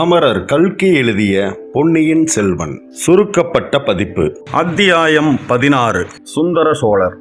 அமரர் கல்கி எழுதிய பொன்னியின் செல்வன் சுருக்கப்பட்ட பதிப்பு. அத்தியாயம் 16. சுந்தர சோழர்.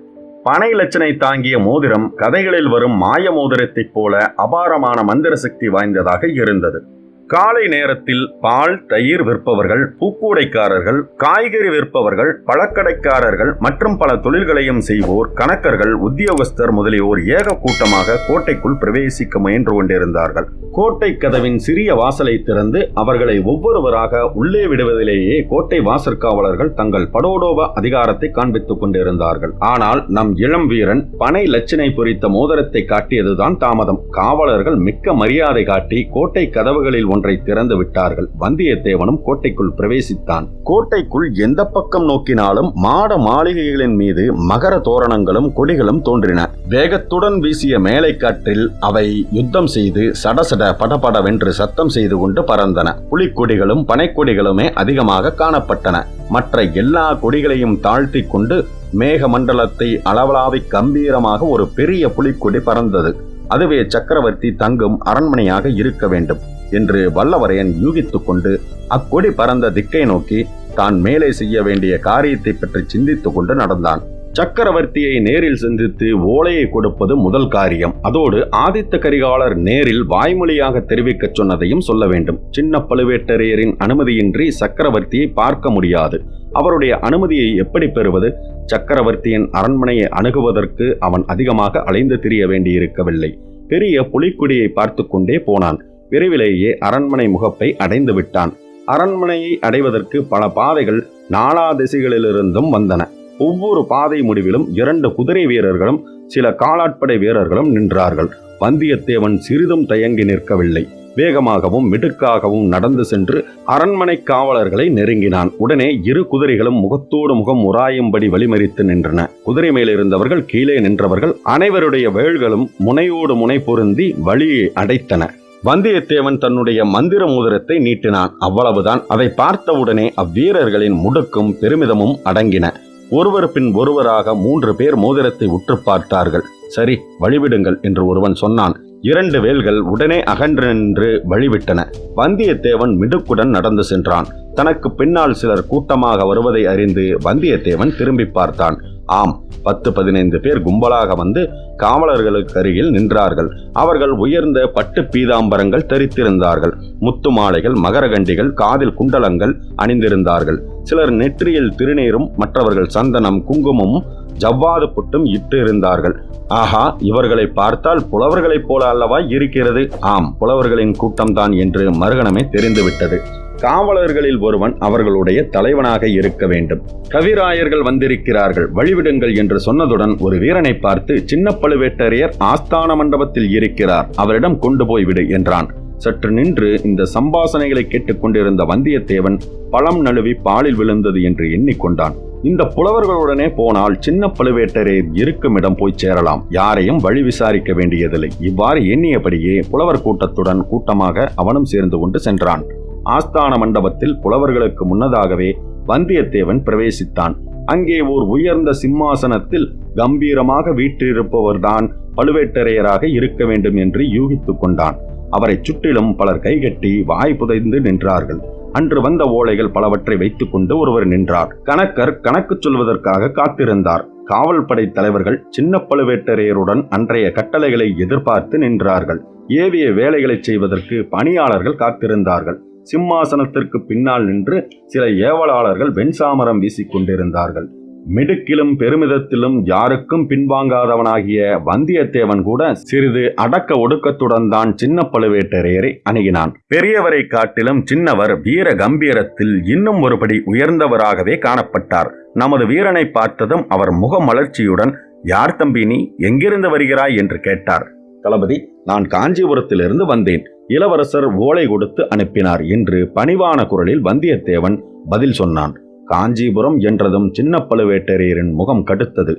பனை லட்சணை தாங்கிய மோதிரம் கதைகளில் வரும் மாய மோதிரத்தைப் போல அபாரமான மந்திர சக்தி வாய்ந்ததாக இருந்தது. காலை நேரத்தில் பால் தயிர் விற்பவர்கள், பூக்கூடைக்காரர்கள், காய்கறி விற்பவர்கள், பழக்கடைக்காரர்கள் மற்றும் பல தொழில்களையும் செய்வோர், கணக்கர்கள், உத்தியோகஸ்தர் முதலியோர் ஏக கூட்டமாக கோட்டைக்குள் பிரவேசிக்க முயன்று கொண்டிருந்தார்கள். கோட்டை கதவின் சிறிய வாசலை திறந்து அவர்களை ஒவ்வொருவராக உள்ளே விடுவதிலேயே கோட்டை வாசற்காவலர்கள் தங்கள் படோடோப அதிகாரத்தை காண்பித்துக் கொண்டிருந்தார்கள். ஆனால் நம் இளம் வீரன் பனை லட்சணை பொறித்த மோதிரத்தை காட்டியதுதான் தாமதம். காவலர்கள் மிக்க மரியாதை காட்டி கோட்டை கதவுகளில் ஒன்றை திறந்து விட்டார்கள். வந்தியத்தேவனும் கோட்டைக்குள் பிரவேசித்தான். கோட்டைக்குள் எந்த பக்கம் நோக்கினாலும் மாட மாளிகைகளின் மீது மகர தோரணங்களும் கொடிகளும் தோன்றின. வேகத்துடன் வீசிய மேலை காற்றில் அவை யுத்தம் செய்து சடசட படபடவென்று சத்தம் செய்து கொண்டு பறந்தன. புலிக்கொடிகளும் பனைக்கொடிகளுமே அதிகமாக காணப்பட்டன. மற்ற எல்லா கொடிகளையும் தாழ்த்தி கொண்டு மேக மண்டலத்தை அளவலாவி கம்பீரமாக ஒரு பெரிய புலிக்கொடி பறந்தது. அதுவே சக்கரவர்த்தி தங்கும் அரண்மனையாக இருக்க வேண்டும் என்று வல்லவரையன் யூகித்துக் கொண்டு அக்கொடி பறந்த திக்கை நோக்கி தான் மேலே செய்ய வேண்டிய காரியத்தை பற்றி சிந்தித்துக் கொண்டு நடந்தான். சக்கரவர்த்தியை நேரில் சந்தித்து ஓலையை கொடுப்பது முதல் காரியம். அதோடு ஆதித்த கரிகாலர் நேரில் வாய்மொழியாக தெரிவிக்க சொன்னதையும் சொல்ல வேண்டும். சின்ன பழுவேட்டரையரின் அனுமதியின்றி சக்கரவர்த்தியை பார்க்க முடியாது. அவருடைய அனுமதியை எப்படி பெறுவது? சக்கரவர்த்தியின் அரண்மனையை அணுகுவதற்கு அவன் அதிகமாக அலைந்து திரிய வேண்டியிருக்கவில்லை. பெரிய புலிக்குடியை பார்த்து கொண்டே போனான். விரைவிலேயே அரண்மனை முகப்பை அடைந்து விட்டான். அரண்மனையை அடைவதற்கு பல பாதைகள் நாலா திசைகளிலிருந்தும் வந்தன. ஒவ்வொரு பாதை முடிவிலும் 2 குதிரை வீரர்களும் சில காலாட்படை வீரர்களும் நின்றார்கள். வந்தியத்தேவன் சிறிதும் தயங்கி நிற்கவில்லை. வேகமாகவும் மிடுக்காகவும் நடந்து சென்று அரண்மனை காவலர்களை நெருங்கினான். உடனே 2 குதிரைகளும் முகத்தோடு முகம் உராயும்படி வழிமறித்து நின்றன. குதிரை மேலிருந்தவர்கள், கீழே நின்றவர்கள் அனைவருடைய வேல்களும் முனையோடு முனை பொருந்தி வழியை அடைத்தன. வந்தியத்தேவன் தன்னுடைய மந்திர மோதிரத்தை நீட்டினான். அவ்வளவுதான். அதை பார்த்தவுடனே அவ்வீரர்களின் முடுக்கும் பெருமிதமும் அடங்கின. ஒருவர் பின் ஒருவராக 3 பேர் மோதிரத்தை உற்று பார்த்தார்கள். சரி, வழிவிடுங்கள் என்று ஒருவன் சொன்னான். 2 வேல்கள் உடனே அகன்று நின்று வழிவிட்டன. வந்தியத்தேவன் மிடுக்குடன் நடந்து சென்றான். தனக்கு பின்னால் சிலர் கூட்டமாக வருவதை அறிந்து வந்தியத்தேவன் திரும்பி பார்த்தான். ஆம், 10-15 பேர் கும்பலாக வந்து காவலர்களுக்கு அருகில் நின்றார்கள். அவர்கள் உயர்ந்த பட்டு பீதாம்பரங்கள் தரித்திருந்தார்கள். முத்து மாலைகள், மகரகண்டிகள், காதில் குண்டலங்கள் அணிந்திருந்தார்கள். சிலர் நெற்றியில் திருநீரும் மற்றவர்கள் சந்தனம், குங்குமமும் ஜவ்வாது புட்டும் இட்டு இருந்தார்கள். ஆஹா, இவர்களை பார்த்தால் புலவர்களைப் போல அல்லவா இருக்கிறது? ஆம், புலவர்களின் கூட்டம்தான் என்று மறுகணமே தெரிந்துவிட்டது. காவலர்களில் ஒருவன் அவர்களுடைய தலைவனாக இருக்க வேண்டும். கவிராயர்கள் வந்திருக்கிறார்கள், வழிவிடுங்கள் என்று சொன்னதுடன் ஒரு வீரனை பார்த்து, சின்ன பழுவேட்டரையர் ஆஸ்தான மண்டபத்தில் இருக்கிறார், அவரிடம் கொண்டு போய்விடு என்றான். சற்று நின்று இந்த சம்பாசனைகளை கேட்டுக்கொண்டிருந்த வந்தியத்தேவன் பழம் நழுவி பாலில் விழுந்தது என்று எண்ணிக்கொண்டான். இந்த புலவர்களுடனே போனால் சின்ன பழுவேட்டரையர் இருக்கும் இடம் போய் சேரலாம், யாரையும் வழி விசாரிக்க வேண்டியதில்லை. இவ்வாறு எண்ணியபடியே புலவர் கூட்டத்துடன் கூட்டமாக அவனும் சேர்ந்து கொண்டு சென்றான். ஆஸ்தான மண்டபத்தில் புலவர்களுக்கு முன்னதாகவே வந்தியத்தேவன் பிரவேசித்தான். அங்கே ஓர் உயர்ந்த சிம்மாசனத்தில் கம்பீரமாக வீற்றிருப்பவர்தான் பழுவேட்டரையராக இருக்க வேண்டும் என்று யூகித்துக் கொண்டான். அவரை சுற்றிலும் பலர் கைகட்டி வாய் புதைந்து நின்றார்கள். அன்று வந்த ஓலைகள் பலவற்றை வைத்துக் கொண்டு ஒருவர் நின்றார். கணக்கர் கணக்கு சொல்வதற்காக காத்திருந்தார். காவல் படை தலைவர்கள் சின்ன பழுவேட்டரையருடன் அன்றைய கட்டளைகளை எதிர்பார்த்து நின்றார்கள். ஏவிய வேலைகளை செய்வதற்கு பணியாளர்கள் காத்திருந்தார்கள். சிம்மாசனத்திற்கு பின்னால் நின்று சில ஏவலாளர்கள் வெண்சாமரம் வீசிக் கொண்டிருந்தார்கள். மிடுக்கிலும் பெருமிதத்திலும் யாருக்கும் பின்வாங்காதவனாகிய வந்தியத்தேவன் கூட சிறிது அடக்க ஒடுக்கத்துடன் தான் சின்ன பழுவேட்டரையரை அணுகினான். பெரியவரை காட்டிலும் சின்னவர் வீர கம்பீரத்தில் இன்னும் ஒருபடி உயர்ந்தவராகவே காணப்பட்டார். நமது வீரனை பார்த்ததும் அவர் முகமலர்ச்சியுடன், யார் தம்பி நீ, எங்கிருந்து வருகிறாய் என்று கேட்டார். தளபதி, நான் காஞ்சிபுரத்திலிருந்து வந்தேன். இளவரசர் ஓலை கொடுத்து அனுப்பினார் என்று பணிவான குரலில் வந்தியத்தேவன் பதில் சொன்னான். காஞ்சிபுரம் என்றதும் சின்ன பழுவேட்டரையரின் முகம் கடுத்தது.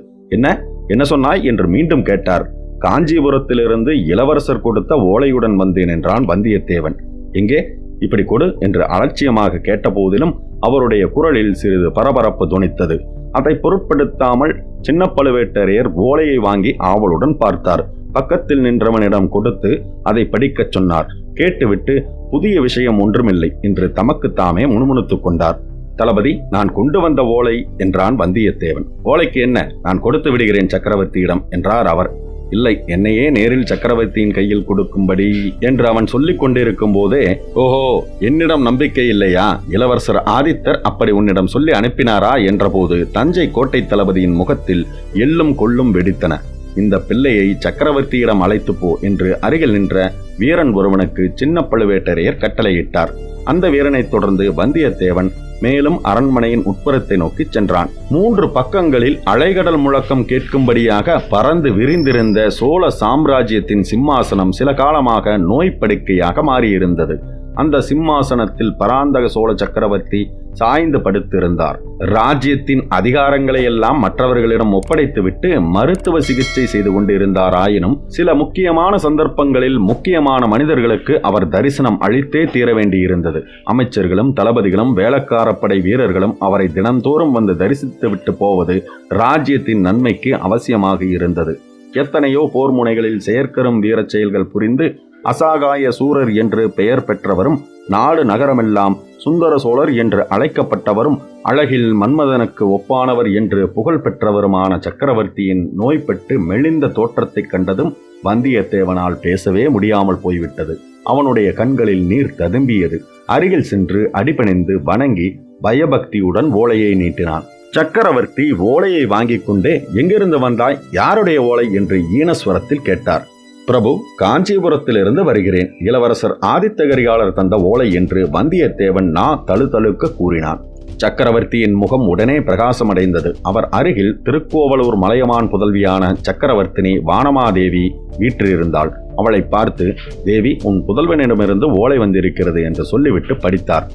என்ன சொன்னாய் என்று மீண்டும் கேட்டார். காஞ்சிபுரத்திலிருந்து இளவரசர் கொடுத்த ஓலையுடன் வந்தேன் என்றான் வந்தியத்தேவன். எங்கே, இப்படி கொடு என்று அலட்சியமாக கேட்ட போதிலும் அவருடைய குரலில் சிறிது பரபரப்பு தொனித்தது. அதை பொருட்படுத்தாமல் சின்ன பழுவேட்டரையர் ஓலையை வாங்கி ஆவலுடன் பார்த்தார். பக்கத்தில் நின்றவனிடம் கொடுத்து அதை படிக்கச் சொன்னார். கேட்டுவிட்டு புதிய விஷயம் ஒன்றுமில்லை என்று தமக்குத்தாமே முணுமுணுத்துக் கொண்டார். தளபதி, நான் கொண்டு வந்த ஓலை என்றான் வந்தியத்தேவன். ஓலைக்கு என்ன? நான் கொடுத்து விடுகிறேன் சக்கரவர்த்தியிடம் என்றார் அவர். இல்லை, என்னையே நேரில் சக்கரவர்த்தியின் கையில் கொடுக்கும்படி என்று அவன் சொல்லிக் கொண்டிருக்கும் போதே, ஓஹோ, என்னிடம் நம்பிக்கை இல்லையா? இளவரசர் ஆதித்தர் அப்படி உன்னிடம் சொல்லி அனுப்பினாரா என்றபோது தஞ்சை கோட்டை தளபதியின் முகத்தில் எள்ளும் கொள்ளும் வெடித்தன. இந்த பிள்ளையை சக்கரவர்த்தியிடம் அழைத்து போ என்று அருகில் நின்ற வீரன் ஒருவனுக்கு சின்ன பழுவேட்டரையர் கட்டளையிட்டார். அந்த வீரனைத் தொடர்ந்து வந்தியத்தேவன் மேலும் அரண்மனையின் உட்புறத்தை நோக்கி சென்றான். 3 பக்கங்களில் அலைகடல் முழக்கம் கேட்கும்படியாக பறந்து விரிந்திருந்த சோழ சாம்ராஜ்யத்தின் சிம்மாசனம் சில காலமாக நோய்ப்படுக்கையாக மாறியிருந்தது. அந்த சிம்மாசனத்தில் பராந்தக சோழ சக்கரவர்த்தி சாய்ந்து படுத்திருந்தார். ராஜ்யத்தின் அதிகாரங்களை எல்லாம் மற்றவர்களிடம் ஒப்படைத்துவிட்டு மருத்துவ சிகிச்சை செய்து கொண்டிருந்தார். ஆயினும் சில முக்கியமான சந்தர்ப்பங்களில் முக்கியமான மனிதர்களுக்கு அவர் தரிசனம் அளித்தே தீர வேண்டியிருந்தது. அமைச்சர்களும் தளபதிகளும் வேளக்காரப்படை வீரர்களும் அவரை தினந்தோறும் வந்து தரிசித்துவிட்டு போவது ராஜ்யத்தின் நன்மைக்கு அவசியமாக இருந்தது. எத்தனையோ போர் முனைகளில் செயற்கரும் வீரச் செயல்கள் புரிந்து அசாகாய சூரர் என்று பெயர் பெற்றவரும் நாடு நகரமெல்லாம் சுந்தர சோழர் என்று அழைக்கப்பட்டவரும் அழகில் மன்மதனுக்கு ஒப்பானவர் என்று புகழ் பெற்றவருமான சக்கரவர்த்தியின் நோய்பட்டு மெலிந்த தோற்றத்தைக் கண்டதும் வந்தியத்தேவனால் பேசவே முடியாமல் போய்விட்டது. அவனுடைய கண்களில் நீர் ததும்பியது. அருகில் சென்று அடிபணிந்து வணங்கி பயபக்தியுடன் ஓலையை நீட்டினான். சக்கரவர்த்தி ஓலையை வாங்கிக் கொண்டே, எங்கிருந்து வந்தாய்? யாருடைய ஓலை என்று ஈனஸ்வரத்தில் கேட்டார். பிரபு, காஞ்சிபுரத்திலிருந்து வருகிறேன். இளவரசர் ஆதித்த கரிகாலர் தந்த ஓலை என்று வந்தியத்தேவன் தழுதழுக்க கூறினான். சக்கரவர்த்தியின் முகம் உடனே பிரகாசமடைந்தது. அவர் அருகில் திருக்கோவலூர் மலையமான் புதல்வியான சக்கரவர்த்தினி வானமாதேவி வீற்றிருந்தாள். அவளை பார்த்து, தேவி, உன் புதல்வனிடமிருந்து ஓலை வந்திருக்கிறது என்று சொல்லிவிட்டு படித்தார்.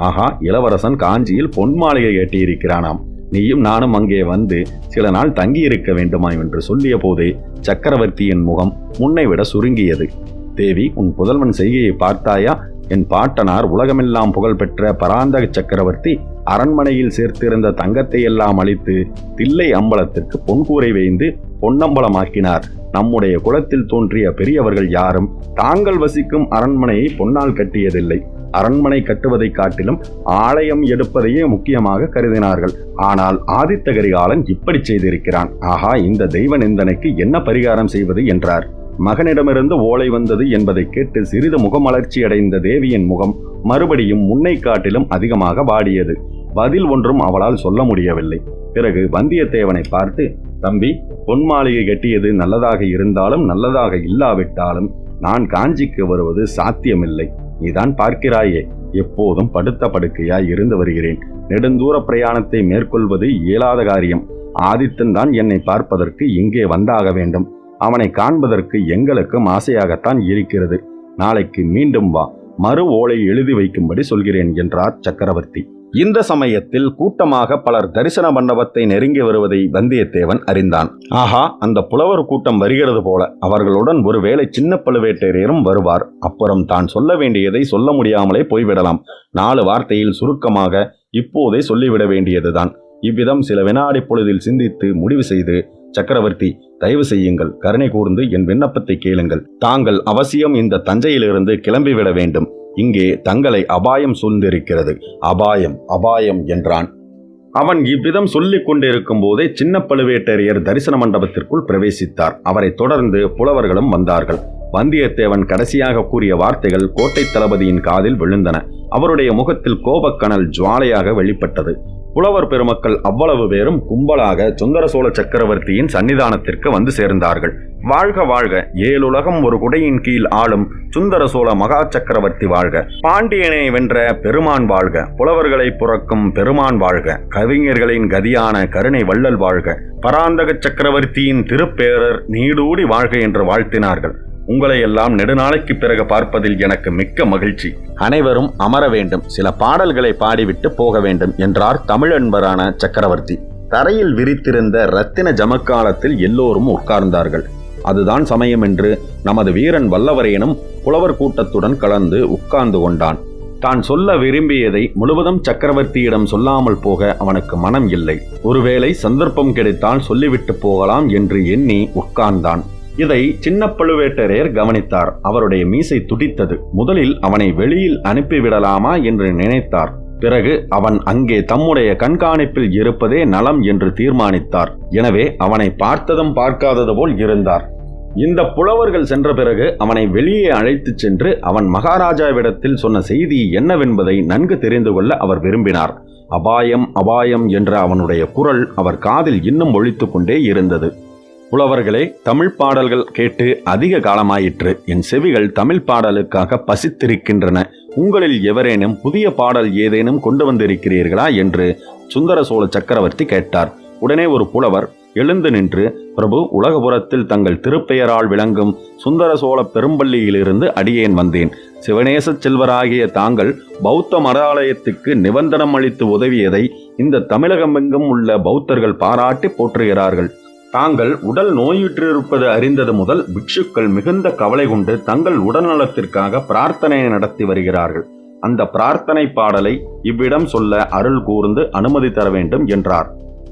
ஆஹா, இளவரசன் காஞ்சியில் பொன் மாளிகை கட்டியிருக்கிறானாம். நீயும் நானும் அங்கே வந்து சில நாள் தங்கியிருக்க வேண்டுமா என்று சொல்லிய போதே சக்கரவர்த்தியின் முகம் முன்னைவிட சுருங்கியது. தேவி, உன் புதல்வன் செய்கையை பார்த்தாயா? என் பாட்டனார் உலகமெல்லாம் புகழ்பெற்ற பராந்தக சக்கரவர்த்தி அரண்மனையில் சேர்த்திருந்த தங்கத்தை எல்லாம் அளித்து தில்லை அம்பலத்திற்கு பொன்கூரை வைந்து பொன்னம்பலமாக்கினார். நம்முடைய குலத்தில் தோன்றிய பெரியவர்கள் யாரும் தாங்கள் வசிக்கும் அரண்மனையை பொன்னால் கட்டியதில்லை. அரண்மனை கட்டுவதை காட்டிலும் ஆலயம் எடுப்பதையே முக்கியமாக கருதினார்கள். ஆனால் ஆதித்த கரிகாலன் இப்படி செய்திருக்கிறான். ஆஹா, இந்த தெய்வ நிந்தனைக்கு என்ன பரிகாரம் செய்வது என்றார். மகனிடமிருந்து ஓலை வந்தது என்பதை கேட்டு சிறிது முகமலர்ச்சி அடைந்த தேவியின் முகம் மறுபடியும் முன்னை காட்டிலும் அதிகமாக வாடியது. பதில் ஒன்றும் அவளால் சொல்ல முடியவில்லை. பிறகு வந்தியத்தேவனை பார்த்து, தம்பி, பொன் மாளிகை கட்டியது நல்லதாக இருந்தாலும் நல்லதாக இல்லாவிட்டாலும் நான் காஞ்சிக்கு வருவது சாத்தியமில்லை. நீதான் பார்க்கிறாயே, எப்போதும் படுத்த படுக்கையாய் இருந்து வருகிறேன். நெடுந்தூர பிரயாணத்தை மேற்கொள்வது இயலாத காரியம். ஆதித்தன் தான் என்னை பார்ப்பதற்கு இங்கே வந்தாக வேண்டும். அவனை காண்பதற்கு எங்களுக்கும் ஆசையாகத்தான் இருக்கிறது. நாளைக்கு மீண்டும் வா, மறு ஓலை எழுதி வைக்கும்படி சொல்கிறேன் என்றார் சக்கரவர்த்தி. இந்த சமயத்தில் கூட்டமாக பலர் தரிசன மண்டபத்தை நெருங்கி வருவதை வந்தியத்தேவன் அறிந்தான். ஆஹா, அந்த புலவர் கூட்டம் வருகிறது போல. அவர்களுடன் ஒருவேளை சின்ன பழுவேட்டரையரும் வருவார். அப்புறம் தான் சொல்ல வேண்டியதை சொல்ல முடியாமலே போய்விடலாம். 4 வார்த்தையில் சுருக்கமாக இப்போதே சொல்லிவிட வேண்டியதுதான். இவ்விதம் சில வினாடி பொழுதில் சிந்தித்து முடிவு செய்து, சக்கரவர்த்தி, தயவு செய்யுங்கள், கருணை கூர்ந்து என் விண்ணப்பத்தை கேளுங்கள். தாங்கள் அவசியம் இந்த தஞ்சையிலிருந்து கிளம்பிவிட வேண்டும். இங்கே தங்களை அபாயம் சூழ்ந்திருக்கிறது. அபாயம், அபாயம் என்றான். அவன் இவ்விதம் சொல்லிக் கொண்டிருக்கும் போதே சின்ன பழுவேட்டரையர் தரிசன மண்டபத்திற்குள் பிரவேசித்தார். அவரை தொடர்ந்து புலவர்களும் வந்தார்கள். வந்தியத்தேவன் கடைசியாக கூறிய வார்த்தைகள் கோட்டை தளபதியின் காதில் விழுந்தன. அவருடைய முகத்தில் கோபக்கனல் ஜுவாலையாக வெளிப்பட்டது. புலவர் பெருமக்கள் அவ்வளவு பேரும் கும்பலாக சுந்தர சோழ சக்கரவர்த்தியின் சன்னிதானத்திற்கு வந்து சேர்ந்தார்கள். வாழ்க வாழ்க, 7 உலகம் ஒரு குடையின் கீழ் ஆளும் சுந்தர சோழ மகா சக்கரவர்த்தி வாழ்க, பாண்டியனை வென்ற பெருமான் வாழ்க, புலவர்களை புறக்கும் பெருமான் வாழ்க, கவிஞர்களின் கதியான கருணை வள்ளல் வாழ்க, பராந்தக சக்கரவர்த்தியின் திருப்பேரர் நீடூடி வாழ்க என்று வாழ்த்தினார்கள். உங்களை எல்லாம் நெடுநாளைக்கு பிறகு பார்ப்பதில் எனக்கு மிக்க மகிழ்ச்சி. அனைவரும் அமர வேண்டும், சில பாடல்களை பாடிவிட்டு போக வேண்டும் என்றார் தமிழன்பரான சக்கரவர்த்தி. தரையில் விரித்திருந்த இரத்தின ஜமக்காலத்தில் எல்லோரும் உட்கார்ந்தார்கள். அதுதான் சமயம் என்று நமது வீரன் வல்லவரையனும் புலவர் கூட்டத்துடன் கலந்து உட்கார்ந்து கொண்டான். தான் சொல்ல விரும்பியதை முழுவதும் சக்கரவர்த்தியிடம் சொல்லாமல் போக அவனுக்கு மனம் இல்லை. ஒருவேளை சந்தர்ப்பம் கிடைத்தால் சொல்லிவிட்டு போகலாம் என்று எண்ணி உட்கார்ந்தான். இதை சின்ன பழுவேட்டரையர் கவனித்தார். அவருடைய மீசை துடித்தது. முதலில் அவனை வெளியில் அனுப்பிவிடலாமா என்று நினைத்தார். பிறகு அவன் அங்கே தம்முடைய கண்காணிப்பில் இருப்பதே நலம் என்று தீர்மானித்தார். எனவே அவனை பார்த்ததும் பார்க்காதது போல் இருந்தார். இந்த புலவர்கள் சென்ற பிறகு அவனை வெளியே அழைத்துச் சென்று அவன் மகாராஜாவிடத்தில் சொன்ன செய்தி என்னவென்பதை நன்கு தெரிந்து கொள்ள அவர் விரும்பினார். அபாயம் அபாயம் என்ற அவனுடைய குரல் அவர் காதில் இன்னும் ஒலித்துக் கொண்டே இருந்தது. புலவர்களே, தமிழ் பாடல்கள் கேட்டு அதிக காலமாயிற்று. என் செவிகள் தமிழ் பாடலுக்காக பசித்திருக்கின்றன. உங்களில் எவரேனும் புதிய பாடல் ஏதேனும் கொண்டு வந்திருக்கிறீர்களா என்று சுந்தர சோழ சக்கரவர்த்தி கேட்டார். உடனே ஒரு புலவர் எழுந்து நின்று, பிரபு, உலகபுரத்தில் தங்கள் திருப்பெயரால் விளங்கும் சுந்தர சோழ பெரும்பள்ளியிலிருந்து அடியேன் வந்தேன். சிவநேச செல்வராகிய தாங்கள் பௌத்த மடாலயத்துக்கு நிபந்தனம் அளித்து உதவியதை இந்த தமிழகமெங்கும் உள்ள பௌத்தர்கள் பாராட்டி போற்றுகிறார்கள். தாங்கள் உடல் நோயுற்றிருப்பது அறிந்தது முதல் பிக்ஷுக்கள் மிகுந்த கவலை கொண்டு தங்கள் உடல்நலத்திற்காக பிரார்த்தனை நடத்தி வருகிறார்கள். அந்த பிரார்த்தனை பாடலை இவ்விடம் சொல்ல அருள் கூர்ந்து அனுமதி தர வேண்டும் என்றார்.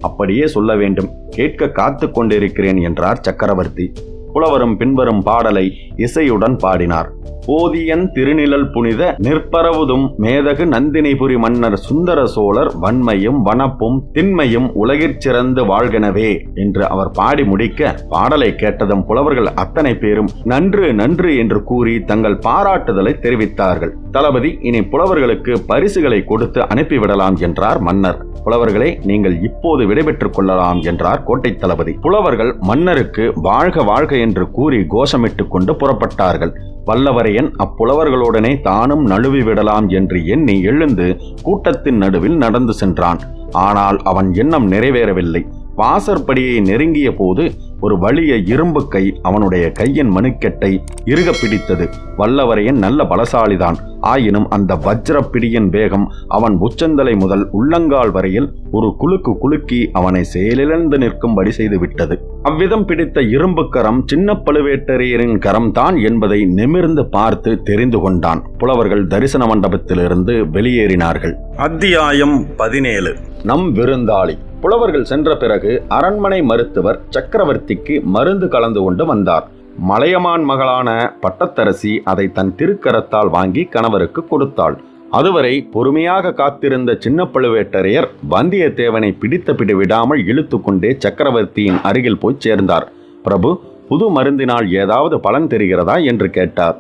அப்படியே சொல்ல வேண்டும், கேட்க காத்து கொண்டிருக்கிறேன் என்றார் சக்கரவர்த்தி. புலவரும் பின்வரும் பாடலை இசையுடன் பாடினார். போதியன் திருநிழல் புனித நிற்பரவுதும் மேதகு நந்தினிபுரி மன்னர் சுந்தர சோழர் வன்மையும் வனப்பும் திண்மையும் உலகிற் சிறந்து வாழ்கனவே என்று அவர் பாடி முடிக்க, பாடலை கேட்டதும் புலவர்கள் அத்தனை பேரும் நன்று நன்று என்று கூறி தங்கள் பாராட்டுதலை தெரிவித்தார்கள். தளபதி, இனி புலவர்களுக்கு பரிசுகளை கொடுத்து அனுப்பிவிடலாம் என்றார் மன்னர். புலவர்களே, நீங்கள் இப்போது விடைபெற்றுக் கொள்ளலாம் என்றார் கோட்டை தளபதி. புலவர்கள் மன்னருக்கு வாழ்க வாழ்க என்று கூறி கோஷமிட்டுக் கொண்டு புறப்பட்டார்கள். வல்லவரையன் அப்புலவர்களுடனே தானும் நழுவி விடலாம் என்று எண்ணி எழுந்து கூட்டத்தின் நடுவில் நடந்து சென்றான். ஆனால் அவன் எண்ணம் நிறைவேறவில்லை. வாசற்படியை நெருங்கிய போது ஒரு வலிய இரும்பு கை அவனுடைய கையின் மணிக்கட்டை இறுக பிடித்தது. வல்லவரையன் நல்ல பலசாலிதான். ஆயினும் அந்த வஜ்ர பிடியின் வேகம் அவன் உச்சந்தலை முதல் உள்ளங்கால் வரையில் ஒரு குலுக்கு குலுக்கி அவனை செயலிழந்து நிற்கும்படி செய்துவிட்டது. அவ்விதம் பிடித்த இரும்பு கரம் சின்ன பழுவேட்டரையரின் கரம்தான் என்பதை நிமிர்ந்து பார்த்து தெரிந்து கொண்டான். புலவர்கள் தரிசன மண்டபத்திலிருந்து வெளியேறினார்கள். அத்தியாயம் 17. நம் விருந்தாளி. புலவர்கள் சென்ற பிறகு அரண்மனை மருத்துவர் சக்கரவர்த்திக்கு மருந்து கலந்து கொண்டு வந்தார். மலையமான் மகளான பட்டத்தரசி அதை தன் திருக்கரத்தால் வாங்கி கணவருக்கு கொடுத்தாள். அதுவரை பொறுமையாக காத்திருந்த சின்ன பழுவேட்டரையர் வந்தியத்தேவனை பிடித்த பிடி விடாமல் இழுத்து கொண்டே சக்கரவர்த்தியின் அருகில் போய் சேர்ந்தார். பிரபு, புது மருந்தினால் ஏதாவது பலன் தெரிகிறதா என்று கேட்டார்.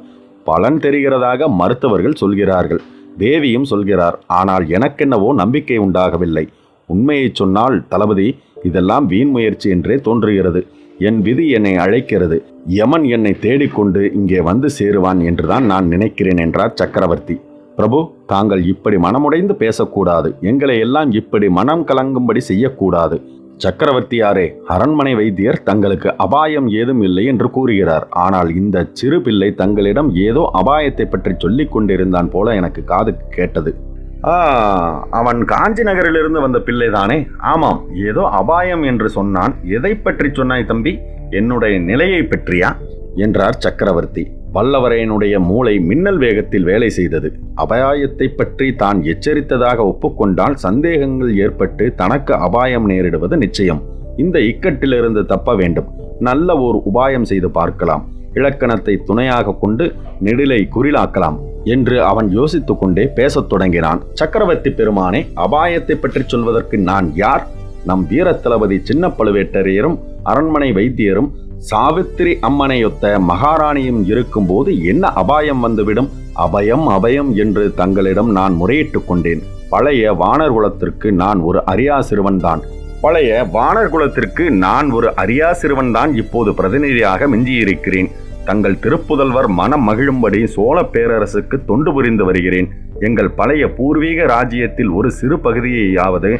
பலன் தெரிகிறதாக மருத்துவர்கள் சொல்கிறார்கள், தேவியும் சொல்கிறார். ஆனால் எனக்கென்னவோ நம்பிக்கை உண்டாகவில்லை. உண்மையை சொன்னால் தளபதி, இதெல்லாம் வீண் முயற்சி என்றே தோன்றுகிறது. என் விதி என்னை அழைக்கிறது. யமன் என்னை தேடிக்கொண்டு இங்கே வந்து சேருவான் என்றுதான் நான் நினைக்கிறேன் என்றார் சக்கரவர்த்தி. பிரபு, தாங்கள் இப்படி மனமுடைந்து பேசக்கூடாது. எங்களை எல்லாம் இப்படி மனம் கலங்கும்படி செய்யக்கூடாது. சக்கரவர்த்தியாரே, அரண்மனை வைத்தியர் தங்களுக்கு அபாயம் ஏதும் இல்லை என்று கூறுகிறார். ஆனால் இந்த சிறு பிள்ளை தங்களிடம் ஏதோ அபாயத்தை பற்றி சொல்லிக் கொண்டிருந்தான் போல எனக்கு காதுக்கு கேட்டது. அவன் காஞ்சி நகரிலிருந்து வந்த பிள்ளைதானே? ஆமாம், ஏதோ அபாயம் என்று சொன்னான். எதை பற்றி சொன்னாய் தம்பி? என்னுடைய நிலையை பற்றியா என்றார் சக்கரவர்த்தி. வல்லவரையனுடைய மூளை மின்னல் வேகத்தில் வேலை செய்தது. அபாயத்தை பற்றி தான் எச்சரித்ததாக ஒப்புக்கொண்டால் சந்தேகங்கள் ஏற்பட்டு தனக்கு அபாயம் நேரிடுவது நிச்சயம். இந்த இக்கட்டிலிருந்து தப்ப வேண்டும். நல்ல ஒரு உபாயம் செய்து பார்க்கலாம். இலக்கணத்தை துணையாக கொண்டு நெடிலை குறிலாக்கலாம் என்று அவன் யோசித்துக் கொண்டே பேசத் தொடங்கினான். சக்கரவர்த்தி பெருமானே, அபாயத்தை பற்றி சொல்வதற்கு நான் யார்? நம் வீரத்தளபதி சின்ன பழுவேட்டரையரும் அரண்மனை வைத்தியரும் சாவித்திரி அம்மனையொத்த மகாராணியும் இருக்கும்போது என்ன அபாயம் வந்துவிடும்? அபயம் அபயம் என்று தங்களிடம் நான் முறையிட்டுக் கொண்டேன். பழைய வானர் குலத்திற்கு நான் ஒரு அரியா சிறுவன்தான். இப்போது பிரதிநிதியாக மிஞ்சியிருக்கிறேன். தங்கள் திருப்புதல்வர் மனம் மகிழும்படி சோழ பேரரசுக்கு தொண்டு புரிந்து வருகிறேன். எங்கள் பழைய பூர்வீக ராஜ்யத்தில் ஒரு சிறு பகுதியையாவது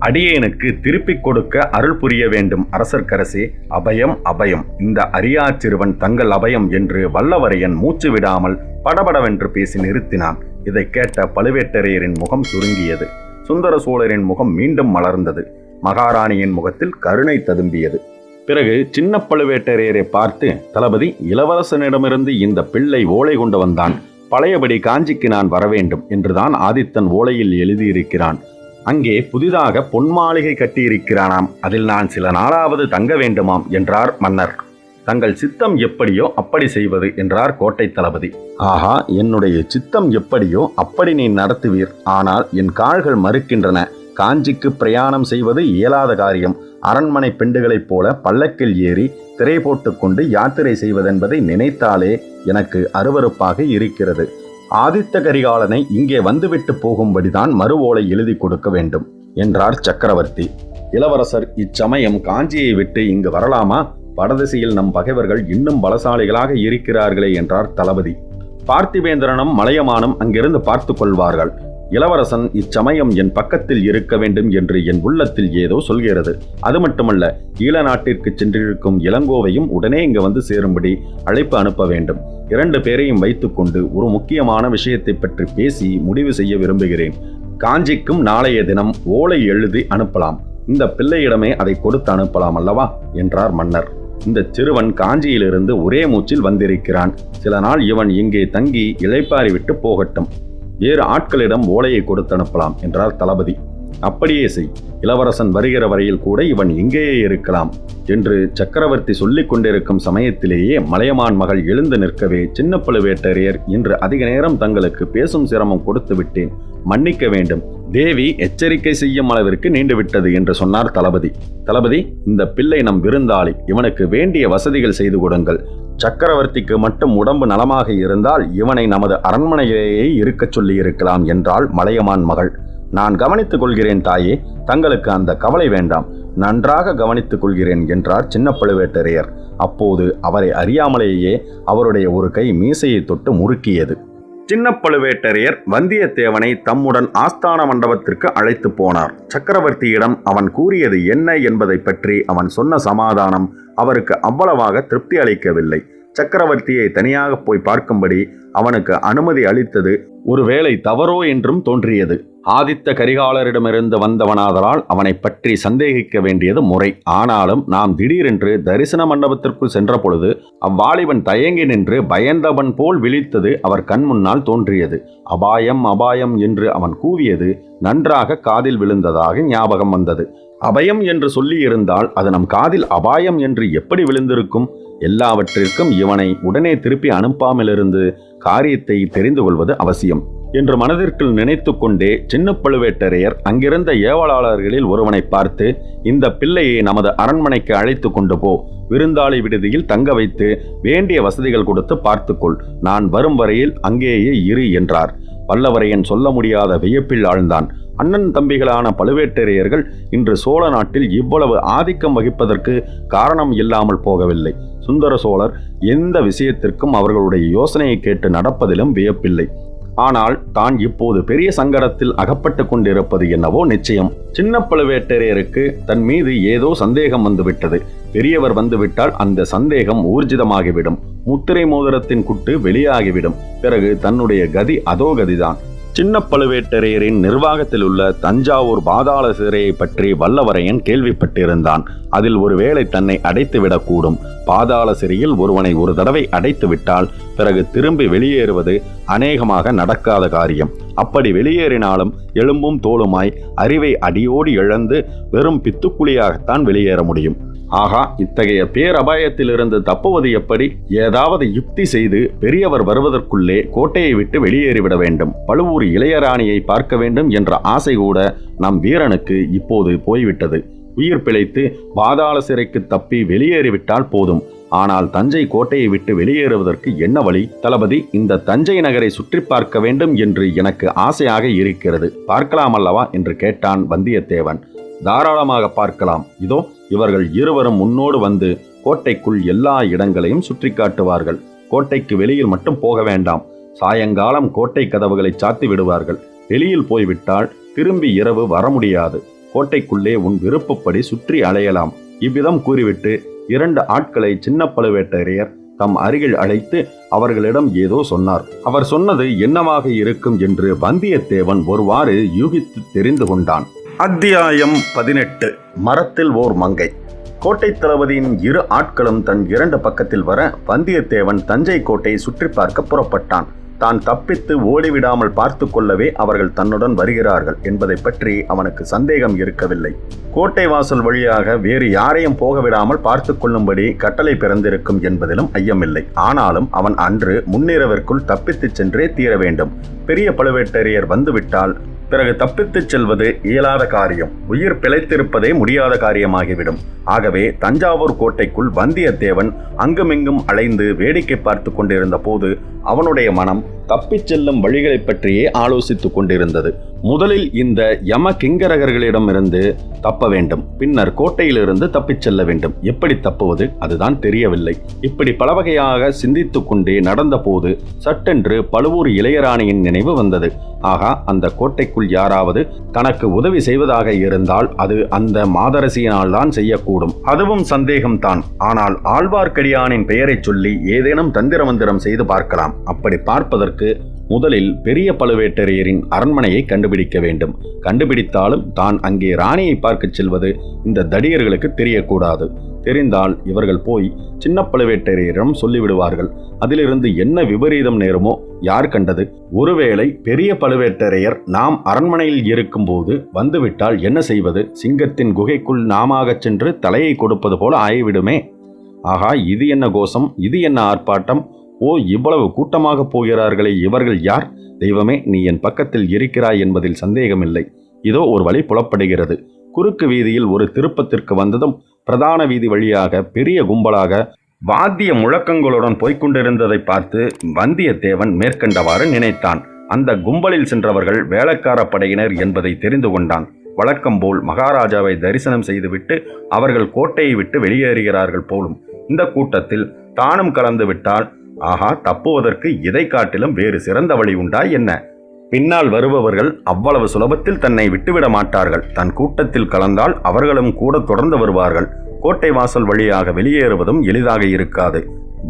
அடியேனுக்கு திருப்பிக் கொடுக்க அருள் புரிய வேண்டும். அரசர்க்கரசே, அபயம் அபயம். இந்த அரியா சிறுவன் தங்கள் அபயம் என்று வல்லவரையன் மூச்சு விடாமல் படபடவென்று பேசி நிறுத்தினான். இதை கேட்ட பழுவேட்டரையரின் முகம் சுருங்கியது. சுந்தர சோழரின் முகம் மீண்டும் மலர்ந்தது. மகாராணியின் முகத்தில் கருணை ததும்பியது. பிறகு சின்ன பழுவேட்டரையரை பார்த்து, தளபதி, இளவரசனிடமிருந்து இந்த பிள்ளை ஓலை கொண்டு வந்தான். பழையபடி காஞ்சிக்கு நான் வரவேண்டும் என்றுதான் ஆதித்தன் ஓலையில் எழுதியிருக்கிறான். அங்கே புதிதாக பொன்மாளிகை கட்டியிருக்கிறானாம். அதில் நான் சில நாளாவது தங்க வேண்டுமாம் என்றார் மன்னர். தங்கள் சித்தம் எப்படியோ அப்படி செய்வது என்றார் கோட்டை தளபதி. ஆஹா, என்னுடைய சித்தம் எப்படியோ அப்படி நீ நடத்துவீர். ஆனால் என் கால்கள் மறுக்கின்றன. காஞ்சிக்கு பிரயாணம் செய்வது இயலாத காரியம். அரண்மனை பெண்டுகளைப் போல பல்லக்கில் ஏறி திரை போட்டுக்கொண்டு யாத்திரை செய்வதென்பதை நினைத்தாலே எனக்கு அருவருப்பாக இருக்கிறது. ஆதித்த கரிகாலனை இங்கே வந்துவிட்டு போகும்படிதான் மறு ஓலை எழுதி கொடுக்க வேண்டும் என்றார் சக்கரவர்த்தி. இளவரசர் இச்சமயம் காஞ்சியை விட்டு இங்கு வரலாமா? வடதிசையில் நம் பகைவர்கள் இன்னும் பலசாலிகளாக இருக்கிறார்களே என்றார் தளபதி. பார்த்திபேந்திரனும் மலையமானும் அங்கிருந்து பார்த்து கொள்வார்கள். இளவரசன் இச்சமயம் என் பக்கத்தில் இருக்க வேண்டும் என்று என் உள்ளத்தில் ஏதோ சொல்கிறது. அது மட்டுமல்ல, ஈழ நாட்டிற்கு சென்றிருக்கும் இளங்கோவையும் உடனே இங்கு வந்து சேரும்படி அழைப்பு அனுப்ப வேண்டும். 2 பேரையும் வைத்துக்கொண்டு ஒரு முக்கியமான விஷயத்தை பற்றி பேசி முடிவு செய்ய விரும்புகிறேன். காஞ்சிக்கும் நாளைய தினம் ஓலை எழுதி அனுப்பலாம். இந்த பிள்ளையிடமே அதை கொடுத்து அனுப்பலாம் அல்லவா என்றார் மன்னர். இந்த சிறுவன் காஞ்சியிலிருந்து ஒரே மூச்சில் வந்திருக்கிறான். சில நாள் இவன் இங்கே தங்கி இளைப்பாரி விட்டு போகட்டும். வேறு ஆட்களிடம் ஓலையை கொடுத்து அனுப்பலாம் என்றார் தளபதி. அப்படியே செய். இளவரசன் வருகிற வரையில் கூட இவன் இங்கேயே இருக்கலாம் என்று சக்கரவர்த்தி சொல்லிக் கொண்டிருக்கும் சமயத்திலேயே மலையமான் மகள் எழுந்து நிற்கவே, சின்ன பழுவேட்டரையர் இன்று அதிக நேரம் தங்களுக்கு பேசும் சிரமம் கொடுத்து விட்டேன், மன்னிக்க வேண்டும். தேவி எச்சரிக்கை செய்யும் அளவிற்கு நீண்டுவிட்டது என்று சொன்னார் தளபதி. தளபதி, இந்த பிள்ளை நம் விருந்தாளி. இவனுக்கு வேண்டிய வசதிகள் செய்து கொடுங்கள். சக்கரவர்த்திக்கு மட்டும் உடம்பு நலமாக இருந்தால் இவனை நமது அரண்மனையிலேயே இருக்கச் சொல்லி இருக்கலாம் என்றாள் மலையமான் மகள். நான் கவனித்துக் கொள்கிறேன் தாயே, தங்களுக்கு அந்த கவலை வேண்டாம். நன்றாக கவனித்துக் கொள்கிறேன் என்றார் சின்ன பழுவேட்டரையர். அப்போது அவரை அறியாமலேயே அவருடைய ஒரு கை மீசையை தொட்டு முறுக்கியது. சின்ன பழுவேட்டரையர் வந்தியத்தேவனை தம்முடன் ஆஸ்தான மண்டபத்திற்கு அழைத்து போனார். சக்கரவர்த்தியிடம் அவன் கூறியது என்ன என்பதை பற்றி அவன் சொன்ன சமாதானம் அவருக்கு அவ்வளவாக திருப்தி அளிக்கவில்லை. சக்கரவர்த்தியை தனியாக போய் பார்க்கும்படி அவனுக்கு அனுமதி அளித்தது ஒருவேளை தவறோ என்றும் தோன்றியது. ஆதித்த கரிகாலரிடமிருந்து வந்தவனாதலால் அவனை பற்றி சந்தேகிக்க வேண்டியது முறை. ஆனாலும் நாம் திடீரென்று தரிசன மண்டபத்திற்குள் சென்ற பொழுது அவ்வாலிபன் தயங்கி நின்று பயந்தவன் போல் விழித்தது அவர் கண் முன்னால் தோன்றியது. அபாயம் அபாயம் என்று அவன் கூவியது நன்றாக காதில் விழுந்ததாக ஞாபகம் வந்தது. அபயம் என்று சொல்லி இருந்தால் அது நம் காதில் அபாயம் என்று எப்படி விழுந்திருக்கும்? எல்லாவற்றிற்கும் இவனை உடனே திருப்பி அனுப்பாமலிருந்து காரியத்தை தெரிந்து கொள்வது அவசியம் என்று மனதிற்குள் நினைத்து கொண்டே சின்ன பழுவேட்டரையர் அங்கிருந்த ஏவலாளர்களில் ஒருவனை பார்த்து, இந்த பிள்ளையை நமது அரண்மனைக்கு அழைத்து கொண்டு போ, விருந்தாளி விடுதியில் தங்க வைத்து வேண்டிய வசதிகள் கொடுத்து பார்த்துக்கொள், நான் வரும் வரையில் அங்கேயே இரு என்றார். வல்லவரையன் சொல்ல முடியாத வியப்பில் ஆழ்ந்தான். அண்ணன் தம்பிகளான பழுவேட்டரையர்கள் இன்று சோழ நாட்டில் இவ்வளவு ஆதிக்கம் வகிப்பதற்கு காரணம் இல்லாமல் போகவில்லை. சுந்தர சோழர் எந்த விஷயத்திற்கும் அவர்களுடைய யோசனையை கேட்டு நடப்பதிலும் வியப்பில்லை. ஆனால் தான் இப்போது பெரிய சங்கடத்தில் அகப்பட்டு கொண்டிருப்பது என்னவோ நிச்சயம். சின்ன பழுவேட்டரையருக்கு தன் மீது ஏதோ சந்தேகம் வந்துவிட்டது. பெரியவர் வந்துவிட்டால் அந்த சந்தேகம் ஊர்ஜிதமாகிவிடும். முத்திரை மோதிரத்தின் குட்டு வெளியாகிவிடும். பிறகு தன்னுடைய கதி அதோ கதிதான். சின்ன பழுவேட்டரையரின் நிர்வாகத்தில் உள்ள தஞ்சாவூர் பாதாள சிறையை பற்றி வல்லவரையன் கேள்விப்பட்டிருந்தான். அதில் ஒருவேளை தன்னை அடைத்து விடக்கூடும். பாதாள சிறையில் ஒருவனை ஒரு தடவை அடைத்து விட்டால் பிறகு திரும்பி வெளியேறுவது அநேகமாக நடக்காத காரியம். அப்படி வெளியேறினாலும் எலும்பும் தோலுமாய் அறிவை அடியோடு இழந்து வெறும் பித்துக்குழியாகத்தான் வெளியேற முடியும். ஆகா, இத்தகைய பேரபாயத்திலிருந்து தப்புவது எப்படி? ஏதாவது யுக்தி செய்து பெரியவர் வருவதற்குள்ளே கோட்டையை விட்டு வெளியேறிவிட வேண்டும். பழுவூர் இளையராணியை பார்க்க வேண்டும் என்ற ஆசை கூட நம் வீரனுக்கு இப்போது போய்விட்டது. உயிர் பிழைத்து பாதாள சிறைக்கு தப்பி வெளியேறிவிட்டால் போதும். ஆனால் தஞ்சை கோட்டையை விட்டு வெளியேறுவதற்கு என்ன வழி? தளபதி, இந்த தஞ்சை நகரை சுற்றி பார்க்க வேண்டும் என்று எனக்கு ஆசையாக இருக்கிறது. பார்க்கலாம் அல்லவா என்று கேட்டான் வந்தியத்தேவன். தாராளமாக பார்க்கலாம். இதோ இவர்கள் இருவரும் முன்னோடு வந்து கோட்டைக்குள் எல்லா இடங்களையும் சுற்றி காட்டுவார்கள். கோட்டைக்கு வெளியில் மட்டும் போக வேண்டாம். சாயங்காலம் கோட்டை கதவுகளை சாத்தி விடுவார்கள். வெளியில் போய்விட்டால் திரும்பி இரவு வர முடியாது. கோட்டைக்குள்ளே உன் விருப்பப்படி சுற்றி அலையலாம். இவ்விதம் கூறிவிட்டு 2 ஆட்களை சின்ன பழுவேட்டரையர் தம் அருகில் அழைத்து அவர்களிடம் ஏதோ சொன்னார். அவர் சொன்னது என்னவாக இருக்கும் என்று வந்தியத்தேவன் ஒருவாறு யூகித்து தெரிந்து கொண்டான். அத்தியாயம் 18. மரத்தில் ஓர் மங்கை. கோட்டை தளபதியின் 2 ஆட்களும் தன் 2 பக்கத்தில் வர வந்தியத்தேவன் தஞ்சை கோட்டையை சுற்றி பார்க்க புறப்பட்டான். தான் தப்பித்து ஓடிவிடாமல் பார்த்து கொள்ளவே அவர்கள் தன்னுடன் வருகிறார்கள் என்பதை பற்றி அவனுக்கு சந்தேகம் இருக்கவில்லை. கோட்டை வாசல் வழியாக வேறு யாரையும் போக விடாமல் பார்த்து கொள்ளும்படி கட்டளை பிறந்திருக்கும் என்பதிலும் ஐயமில்லை. ஆனாலும் அவன் அன்று முன்னிரவிற்குள் தப்பித்துச் சென்றே தீர வேண்டும். பெரிய பழுவேட்டரையர் வந்துவிட்டால் பிறகு தப்பித்துச் செல்வது இயலாத காரியம், உயிர் பிழைத்திருப்பதே முடியாத காரியமாகிவிடும். ஆகவே தஞ்சாவூர் கோட்டைக்குள் வந்தியத்தேவன் அங்குமிங்கும் அலைந்து வேடிக்கை பார்த்து கொண்டிருந்த போது அவனுடைய மனம் தப்பிச் செல்லும் வழிகளை பற்றியே ஆலோசித்துக் கொண்டிருந்தது. முதலில் இந்த யம கிங்கரகர்களிடமிருந்து தப்ப வேண்டும், பின்னர் கோட்டையிலிருந்து தப்பிச் செல்ல வேண்டும். எப்படி தப்புவது அதுதான் தெரியவில்லை. இப்படி பலவகையாக சிந்தித்துக் கொண்டே நடந்த போது சட்டென்று பழுவூர் இளையராணியின் நினைவு வந்தது. ஆகா, அந்த கோட்டைக்குள் யாராவது தனக்கு உதவி செய்வதாக இருந்தால் அது அந்த மாதரசியினால் தான் செய்யக்கூடும். அதுவும் சந்தேகம்தான். ஆனால் ஆழ்வார்க்கடியானின் பெயரை சொல்லி ஏதேனும் தந்திர மந்திரம் செய்து பார்க்கலாம். அப்படி பார்ப்பதற்கு முதலில் பெரிய பழுவேட்டரையரின் அரண்மனையை கண்டுபிடிக்க வேண்டும். கண்டுபிடித்தாலும் தான் அங்கே ராணியை பார்க்க செல்வது இந்த தடியர்களுக்கு தெரியக்கூடாது. தெரிந்தால் இவர்கள் போய் சின்ன பழுவேட்டரையரிடம் சொல்லிவிடுவார்கள். அதிலிருந்து என்ன விபரீதம் நேருமோ யார் கண்டது? ஒருவேளை பெரிய பழுவேட்டரையர் நாம் அரண்மனையில் இருக்கும்போது வந்துவிட்டால் என்ன செய்வது? சிங்கத்தின் குகைக்குள் நாமாக சென்று தலையை கொடுப்பது போல ஆகிவிடுமே. ஆகா, இது என்ன கோஷம், இது என்ன ஆர்ப்பாட்டம்! ஓ, இவ்வளவு கூட்டமாக போகிறார்களே, இவர்கள் யார்? தெய்வமே, நீ என் பக்கத்தில் இருக்கிறாய் என்பதில் சந்தேகமில்லை. இதோ ஒரு வழி புலப்படுகிறது. குறுக்கு வீதியில் ஒரு திருப்பத்திற்கு வந்ததும் பிரதான வீதி வழியாக பெரிய கும்பலாக வாத்திய முழக்கங்களுடன் போய்கொண்டிருந்ததை பார்த்து வந்தியத்தேவன் மேற்கண்டவாறு நினைத்தான். அந்த கும்பலில் சென்றவர்கள் வேளக்கார படையினர் என்பதை தெரிந்து கொண்டான். வழக்கம்போல் மகாராஜாவை தரிசனம் செய்துவிட்டு அவர்கள் கோட்டையை விட்டு வெளியேறுகிறார்கள் போலும். இந்த கூட்டத்தில் தானும் கலந்து விட்டால் ஆஹா, தப்புவதற்கு இதை காட்டிலும் வேறு சிறந்த வழி உண்டா என்ன? பின்னால் வருபவர்கள் அவ்வளவு சுலபத்தில் தன்னை விட்டுவிட மாட்டார்கள். தன் கூட்டத்தில் கலந்தால் அவர்களும் கூட தொடர்ந்து வருவார்கள். கோட்டை வாசல் வழியாக வெளியேறுவதும் எளிதாக இருக்காது.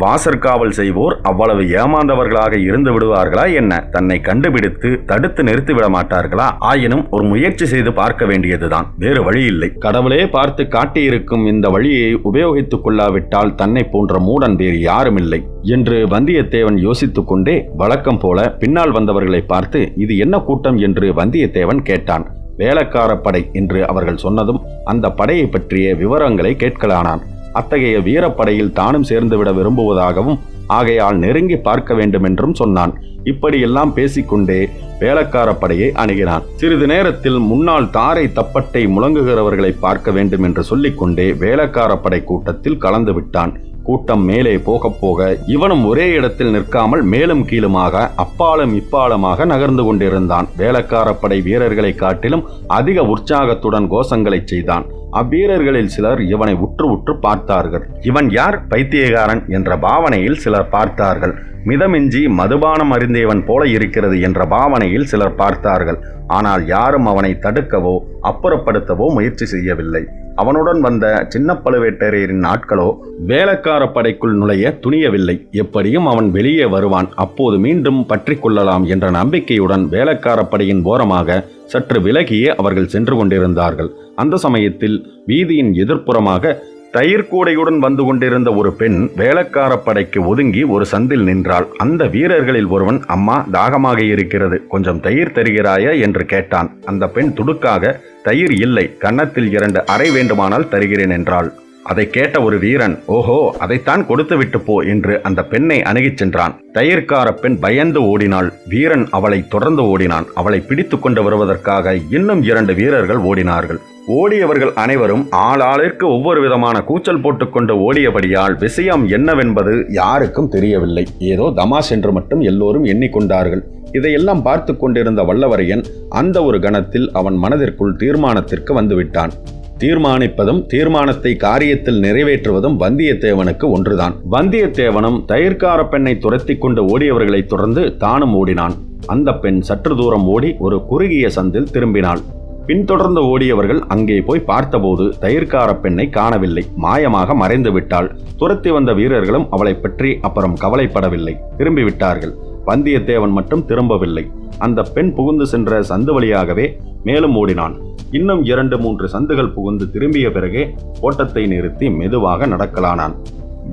வாசற்காவல் செய்வோர் அவ்வளவு ஏமாந்தவர்களாக இருந்து விடுவார்களா என்ன? தன்னை கண்டுபிடித்து தடுத்து நிறுத்திவிட மாட்டார்களா? ஆயினும் ஒரு முயற்சி செய்து பார்க்க வேண்டியதுதான், வேறு வழி இல்லை. கடவுளே பார்த்து காட்டியிருக்கும் இந்த வழியை உபயோகித்துக் கொள்ளாவிட்டால் தன்னை போன்ற மூடன் வேறு யாரும் இல்லை என்று வந்தியத்தேவன் யோசித்துக் கொண்டே வழக்கம் போல பின்னால் வந்தவர்களை பார்த்து இது என்ன கூட்டம் என்று வந்தியத்தேவன் கேட்டான். வேளக்கார படை என்று அவர்கள் சொன்னதும் அந்த படையை பற்றிய விவரங்களை கேட்கலானான். அத்தகைய வீரப்படையில் தானும் சேர்ந்துவிட விரும்புவதாகவும் ஆகையால் நெருங்கி பார்க்க வேண்டும் என்றும் சொன்னான். இப்படியெல்லாம் பேசிக்கொண்டே வேளக்கார படையை அணுகினான். சிறிது நேரத்தில் முன்னால் தாரை தப்பட்டை முழங்குகிறவர்களை பார்க்க வேண்டும் என்று சொல்லிக்கொண்டே வேளக்கார படை கூட்டத்தில் கலந்து விட்டான். கூட்டம் மேலே போக போக இவனும் ஒரே இடத்தில் நிற்காமல் மேலும் கீழுமாக அப்பாலும் இப்பாலுமாக நகர்ந்து கொண்டிருந்தான். வேளக்கார படை வீரர்களை காட்டிலும் அதிக உற்சாகத்துடன் கோஷங்களை செய்தான். அவ்வீரர்களில் சிலர் இவனை உற்று உற்று பார்த்தார்கள். இவன் யார், பைத்தியகாரன் என்ற பாவனையில் சிலர் பார்த்தார்கள். மிதமிஞ்சி மதுபானம் அருந்தியவன் போல இருக்கிறது என்ற பாவனையில் சிலர் பார்த்தார்கள். ஆனால் யாரும் அவனை தடுக்கவோ அப்புறப்படுத்தவோ முயற்சி செய்யவில்லை. அவனுடன் வந்த சின்ன பழுவேட்டரையரின் ஆட்களோ வேளக்கார படைக்குள் நுழைய துணியவில்லை. எப்படியும் அவன் வெளியே வருவான், அப்போது மீண்டும் பற்றி கொள்ளலாம் என்ற நம்பிக்கையுடன் வேளக்கார படையின் ஓரமாக சற்று விலகியே அவர்கள் சென்று கொண்டிருந்தார்கள். அந்த சமயத்தில் வீதியின் எதிர்ப்புறமாக தயிர் கூடையுடன் வந்து கொண்டிருந்த ஒரு பெண் வேளக்கார படைக்கு ஒதுங்கி ஒரு சந்தில் நின்றாள். அந்த வீரர்களில் ஒருவன், அம்மா, தாகமாக இருக்கிறது, கொஞ்சம் தயிர் தருகிறாயா என்று கேட்டான். அந்த பெண் துடுக்காக, தயிர் இல்லை, கன்னத்தில் 2 அறை வேண்டுமானால் தருகிறேன் என்றாள். அதை கேட்ட ஒரு வீரன், ஓஹோ, அதைத்தான் கொடுத்து விட்டு போ என்று அந்த பெண்ணை அணுகிச் சென்றான். தயிர்கார பெண் பயந்து ஓடினாள். வீரன் அவளை தொடர்ந்து ஓடினான். அவளை பிடித்து கொண்டு வருவதற்காக இன்னும் 2 வீரர்கள் ஓடினார்கள். ஓடியவர்கள் அனைவரும் ஆளாளிற்கு ஒவ்வொரு விதமான கூச்சல் போட்டுக்கொண்டு ஓடியபடியால் விஷயம் என்னவென்பது யாருக்கும் தெரியவில்லை. ஏதோ தமாஷ் என்று மட்டும் எல்லோரும் எண்ணிக்கொண்டார்கள். இதையெல்லாம் பார்த்து கொண்டிருந்த வல்லவரையன் அந்த ஒரு கணத்தில் அவன் மனதிற்குள் தீர்மானத்திற்கு வந்துவிட்டான். தீர்மானிப்பதும் தீர்மானத்தை காரியத்தில் நிறைவேற்றுவதும் வந்தியத்தேவனுக்கு ஒன்றுதான். வந்தியத்தேவனும் தயிர்கார பெண்ணை துரத்தி கொண்டு ஓடியவர்களை தொடர்ந்து தானும் ஓடினான். அந்த பெண் சற்று தூரம் ஓடி ஒரு குறுகிய சந்தில் திரும்பினாள். பின்தொடர்ந்து ஓடியவர்கள் அங்கே போய் பார்த்தபோது தயிர்கார பெண்ணை காணவில்லை, மாயமாக மறைந்து விட்டாள். துரத்தி வந்த வீரர்களும் அவளை பற்றி அப்புறம் கவலைப்படவில்லை, திரும்பிவிட்டார்கள். வந்தியத்தேவன் மட்டும் திரும்பவில்லை. அந்த பெண் புகுந்து சென்ற சந்து வழியாகவே மேலும் ஓடினான். இன்னும் 2-3 சந்துகள் புகுந்து திரும்பிய பிறகே ஓட்டத்தை நிறுத்தி மெதுவாக நடக்கலானான்.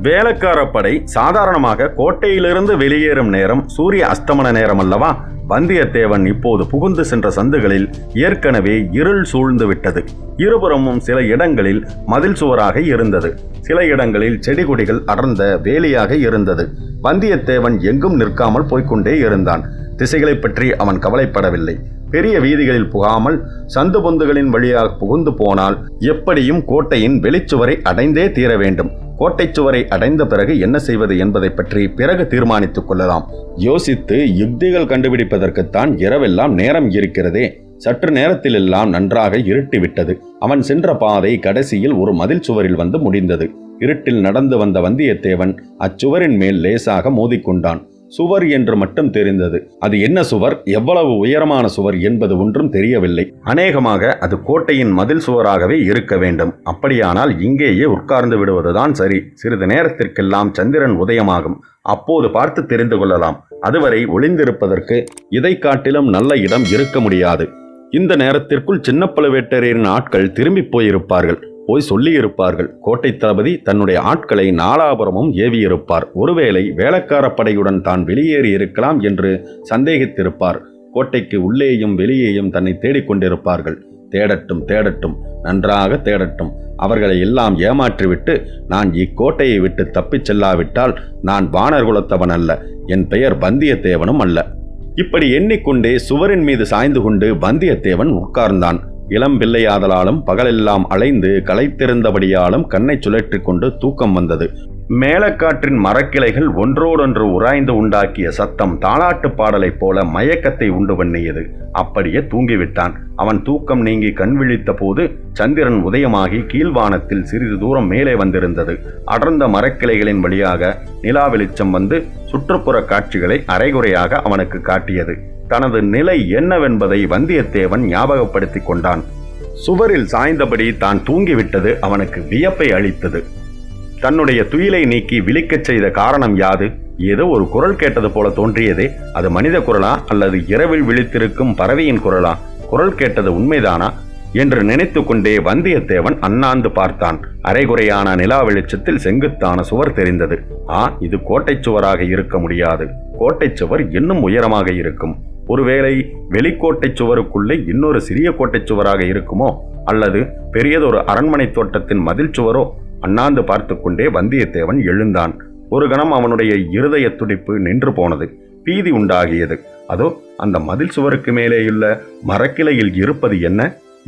வேலைக்கார படை சாதாரணமாக கோட்டையிலிருந்து வெளியேறும் நேரம் சூரிய அஸ்தமன நேரம் அல்லவா? வந்தியத்தேவன் இப்போது புகுந்து சென்ற சந்துகளில் ஏற்கனவே இருள் சூழ்ந்து விட்டது. இருபுறமும் சில இடங்களில் மதில் சுவராக இருந்தது, சில இடங்களில் செடி கொடிகள் அடர்ந்த வேலியாக இருந்தது. வந்தியத்தேவன் எங்கும் நிற்காமல் போய்கொண்டே இருந்தான். திசைகளை பற்றி அவன் கவலைப்படவில்லை. பெரிய வீதிகளில் புகாமல் சந்து பொந்துகளின் வழியாக புகுந்து போனால் எப்படியும் கோட்டையின் வெளிச்சுவரை அடைந்தே தீர வேண்டும். கோட்டை சுவரை அடைந்த பிறகு என்ன செய்வது என்பதை பற்றி பிறகு தீர்மானித்துக் கொள்ளலாம். யோசித்து யுக்திகள் கண்டுபிடிப்பதற்குத்தான் இரவெல்லாம் நேரம் இருக்கிறதே. சற்று நேரத்தில் எல்லாம் நன்றாக இருட்டிவிட்டது. அவன் சென்ற பாதை கடைசியில் ஒரு மதில் சுவரில் வந்து முடிந்தது. இருட்டில் நடந்து வந்த வந்தியத்தேவன் அச்சுவரின் மேல் லேசாக மோதிக்கொண்டான். சுவர் என்று மட்டும் தெரிந்தது. அது என்ன சுவர், எவ்வளவு உயரமான சுவர் என்பது ஒன்றும் தெரியவில்லை. அநேகமாக அது கோட்டையின் மதில் சுவராகவே இருக்க வேண்டும். அப்படியானால் இங்கேயே உட்கார்ந்து விடுவதுதான் சரி. சிறிது நேரத்திற்கெல்லாம் சந்திரன் உதயமாகும். அப்போது பார்த்து தெரிந்து கொள்ளலாம். அதுவரை ஒளிந்திருப்பதற்கு இதை காட்டிலும் நல்ல இடம் இருக்க முடியாது. இந்த நேரத்திற்குள் சின்ன பழுவேட்டரையரின் ஆட்கள் திரும்பி போயிருப்பார்கள். போய் சொல்லியிருப்பார்கள். கோட்டை தளபதி தன்னுடைய ஆட்களை நாலாபுரமும் ஏவியிருப்பார். ஒருவேளை வேலைக்கார படையுடன் தான் வெளியேறி இருக்கலாம் என்று சந்தேகித்திருப்பார். கோட்டைக்கு உள்ளேயும் வெளியேயும் தன்னை தேடிக்கொண்டிருப்பார்கள். தேடட்டும், தேடட்டும், நன்றாக தேடட்டும். அவர்களை எல்லாம் ஏமாற்றிவிட்டு நான் இக்கோட்டையை விட்டு தப்பிச் செல்லாவிட்டால் நான் வானர் குலத்தவன் அல்ல, என் பெயர் வந்தியத்தேவனும் அல்ல. இப்படி எண்ணிக்கொண்டே சுவரின் மீது சாய்ந்து கொண்டு வந்தியத்தேவன் உட்கார்ந்தான். இளம் பிள்ளையாதலாலும் பகலெல்லாம் அலைந்து களைத்திருந்தபடியாலும் கண்ணை சுழற்றி கொண்டு தூக்கம் வந்தது. மேலக்காற்றின் மரக்கிளைகள் ஒன்றோடொன்று உராய்ந்து உண்டாக்கிய சத்தம் தாலாட்டு பாடலைப் போல மயக்கத்தை உண்டு பண்ணியது. அப்படியே தூங்கிவிட்டான். அவன் தூக்கம் நீங்கி கண் விழித்த போது சந்திரன் உதயமாகி கீழ்வானத்தில் சிறிது தூரம் மேலே வந்திருந்தது. அடர்ந்த மரக்கிளைகளின் வழியாக நிலா வெளிச்சம் வந்து சுற்றுப்புற காட்சிகளை அரைகுறையாக அவனுக்கு காட்டியது. தனது நிலை என்னவென்பதை வந்தியத்தேவன் ஞாபகப்படுத்திக் கொண்டான். சுவரில் சாய்ந்தபடி தான் தூங்கிவிட்டது அவனுக்கு வியப்பை அளித்தது. தன்னுடைய துயிலை நீக்கி விழிக்கச் செய்த காரணம் யாது? ஏதோ ஒரு குரல் கேட்டது போல தோன்றியதே. அது மனித குரலா அல்லது இரவில் விழித்திருக்கும் பறவையின் குரலா? குரல் கேட்டது உண்மைதானா என்று நினைத்து கொண்டே வந்தியத்தேவன் அண்ணாந்து பார்த்தான். அரைகுறையான நிலா வெளிச்சத்தில் செங்குத்தான சுவர் தெரிந்தது. இது கோட்டை சுவராக இருக்க முடியாது. கோட்டை சுவர் இன்னும் உயரமாக இருக்கும். ஒருவேளை வெளிக்கோட்டை சுவருக்குள்ளே இன்னொரு சிறிய கோட்டை சுவராக இருக்குமோ, அல்லது பெரியதொரு அரண்மனை தோட்டத்தின் மதில் சுவரோ? அண்ணாந்து பார்த்து கொண்டே வந்தியத்தேவன் எழுந்தான். ஒரு கணம் அவனுடைய இருதய துடிப்பு நின்று போனது. பீதி உண்டாகியது. அதோ அந்த மதில் சுவருக்கு மேலேயுள்ள மரக்கிளையில் இருப்பது என்ன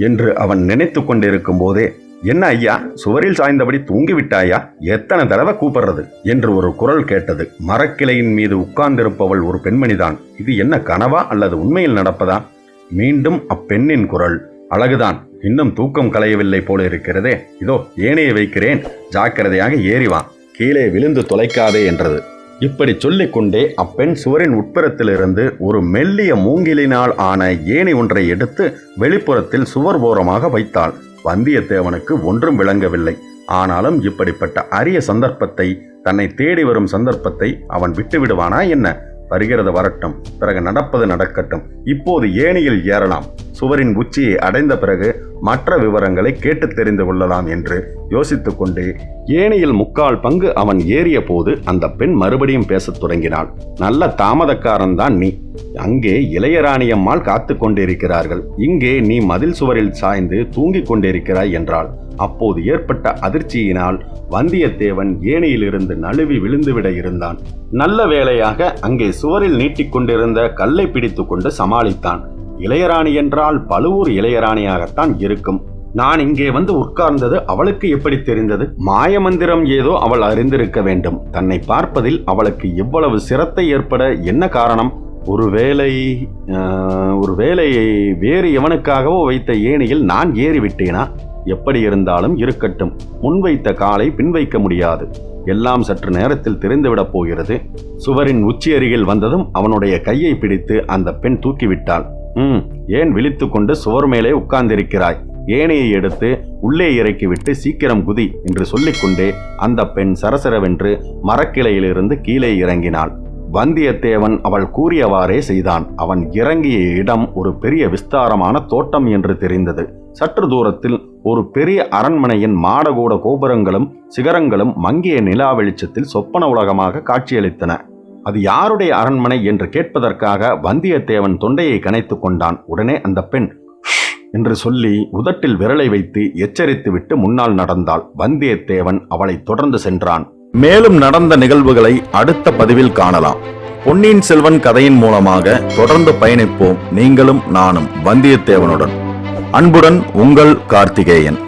என்று அவன் நினைத்து கொண்டிருக்கும் போதே, என்ன ஐயா, சுவரில் சாய்ந்தபடி தூங்கிவிட்டாயா? எத்தனை தடவை கூப்பிடுறது என்று ஒரு குரல் கேட்டது. மரக்கிளையின் மீது உட்கார்ந்திருப்பவள் ஒரு பெண்மணிதான். இது என்ன கனவா அல்லது உண்மையில் நடப்பதா? மீண்டும் அப்பெண்ணின் குரல். அழகுதான், இன்னும் தூக்கம் களையவில்லை போல இருக்கிறதே. இதோ ஏனையை வைக்கிறேன், ஜாக்கிரதையாக ஏறிவா, கீழே விழுந்து தொலைக்காதே என்றது. இப்படி சொல்லிக்கொண்டே அப்பெண் சுவரின் உட்புறத்திலிருந்து ஒரு மெல்லிய மூங்கிலினால் ஆன ஏணி ஒன்றை எடுத்து வெளிப்புறத்தில் சுவர் ஓரமாக வைத்தாள். வந்தியத்தேவனுக்கு ஒன்றும் விளங்கவில்லை. ஆனாலும் இப்படிப்பட்ட அரிய சந்தர்ப்பத்தை, தன்னை தேடி வரும் சந்தர்ப்பத்தை அவன் விட்டு விடுவானா என்ன? வருகிறது வரட்டும், பிறகு நடப்பது நடக்கட்டும். இப்போது ஏணியில் ஏறலாம். சுவரின் உச்சியை அடைந்த பிறகு மற்ற விவரங்களை கேட்டு தெரிந்து கொள்ளலாம் என்று யோசித்துக் கொண்டே ஏணியில் 3/4 பங்கு அவன் ஏறிய போது அந்த பெண் மறுபடியும் பேசத் தொடங்கினாள். நல்ல தாமதக்காரன்தான் நீ. அங்கே இளையராணியம்மாள் காத்து கொண்டிருக்கிறார்கள். இங்கே நீ மதில் சுவரில் சாய்ந்து தூங்கிக் கொண்டிருக்கிறாய் என்றாள். அப்போது ஏற்பட்ட அதிர்ச்சியினால் வந்தியத்தேவன் ஏணியிலிருந்து நழுவி விழுந்துவிட இருந்தான். நல்ல வேளையாக அங்கே சுவரில் நீட்டிக்கொண்டிருந்த கல்லை பிடித்து கொண்டு சமாளித்தான். இளையராணி என்றால் பழுவூர் இளையராணியாகத்தான் இருக்கும். நான் இங்கே வந்து உட்கார்ந்தது அவளுக்கு எப்படி தெரிந்தது? மாயமந்திரம் ஏதோ அவள் அறிந்திருக்க வேண்டும். தன்னை பார்ப்பதில் அவளுக்கு இவ்வளவு சிரத்தை ஏற்பட என்ன காரணம்? ஒருவேளை வேறு எவனுக்காகவோ வைத்த ஏணியில் நான் ஏறிவிட்டேனா? எப்படி இருந்தாலும் இருக்கட்டும். முன்வைத்த காலை பின்வைக்க முடியாது. எல்லாம் சற்று நேரத்தில் தெரிந்துவிடப் போகிறது. சுவரின் உச்சி அருகில் வந்ததும் அவனுடைய கையை பிடித்து அந்த பெண் தூக்கிவிட்டாள். ஏன் விழித்து கொண்டு சுவர் மேலே உட்கார்ந்திருக்கிறாய்? ஏணியை எடுத்து உள்ளே இறக்கிவிட்டு சீக்கிரம் குதி என்று சொல்லிக்கொண்டே அந்த பெண் சரசரவென்று மரக்கிளையிலிருந்து கீழே இறங்கினாள். வந்தியத்தேவன் அவள் கூறியவாறே செய்தான். அவன் இறங்கிய இடம் ஒரு பெரிய விஸ்தாரமான தோட்டம் என்று தெரிந்தது. சற்று தூரத்தில் ஒரு பெரிய அரண்மனையின் மாடகூட கோபுரங்களும் சிகரங்களும் மங்கிய நிலா வெளிச்சத்தில் சொப்பன உலகமாக காட்சியளித்தன. அது யாருடைய அரண்மனை என்று கேட்பதற்காக வந்தியத்தேவன் தொண்டையை கனைத்து கொண்டான். உடனே அந்த பெண் என்று சொல்லி உதட்டில் விரலை வைத்து எச்சரித்துவிட்டு முன்னால் நடந்தாள். வந்தியத்தேவன் அவளை தொடர்ந்து சென்றான். மேலும் நடந்த நிகழ்வுகளை அடுத்த பதிவில் காணலாம். பொன்னியின் செல்வன் கதையின் மூலமாக தொடர்ந்து பயணிப்போம். நீங்களும் நானும் வந்தியத்தேவனுடன். அன்புடன் உங்கள் கார்த்திகேயன்.